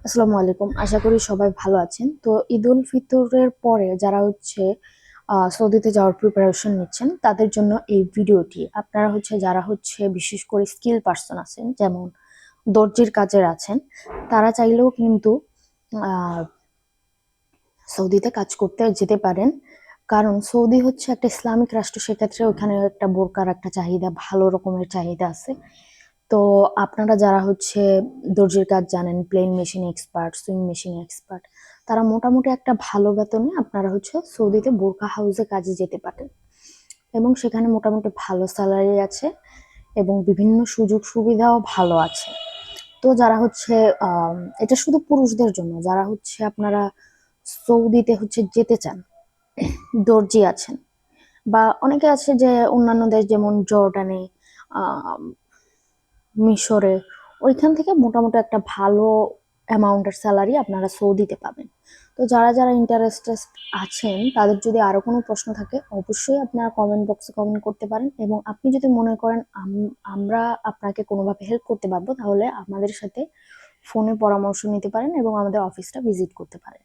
আসসালামু আলাইকুম। আশা করি সবাই ভালো আছেন। তো ঈদ উল ফিতরের পরে যারা সৌদিতে যাওয়ার প্রিপারেশন নিচ্ছেন তাদের জন্য এই ভিডিওটি। আপনারা যারা বিশেষ করে স্কিল পারসন আছেন, যেমন দর্জির কাজের আছেন, তারা চাইলেও কিন্তু আহ সৌদিতে কাজ করতে যেতে পারেন। কারণ সৌদি হচ্ছে একটা ইসলামিক রাষ্ট্র, সেক্ষেত্রে ওখানে একটা বোরকার একটা চাহিদা, ভালো রকমের চাহিদা আছে। তো আপনারা যারা দর্জির কাজ জানেন, plain machine expert, sewing machine expert, তারা মোটামুটি একটা ভালো বেতনে আপনারা সৌদিতে বোরকা হাউসে কাজে যেতে পারেন। এবং সেখানে মোটামুটি ভালো স্যালারি আছে এবং বিভিন্ন সুযোগ সুবিধাও ভালো আছে। তো যারা এটা শুধু পুরুষদের জন্য, যারা আপনারা সৌদিতে যেতে চান, দর্জি আছেন, বা অনেকে আছে যে অন্যান্য দেশ যেমন জর্ডানে, আহ মিশরে, ওইখান থেকে মোটামুটি একটা ভালো অ্যামাউন্টের স্যালারি আপনারা সৌদিতে পাবেন। তো যারা যারা ইন্টারেস্টেড আছেন, তাদের যদি আরো কোনো প্রশ্ন থাকে অবশ্যই আপনারা কমেন্ট বক্সে কমেন্ট করতে পারেন। এবং আপনি যদি মনে করেন আমরা আপনাকে কোনোভাবে হেল্প করতে পারবো, তাহলে আমাদের সাথে ফোনে পরামর্শ নিতে পারেন এবং আমাদের অফিসটা ভিজিট করতে পারেন।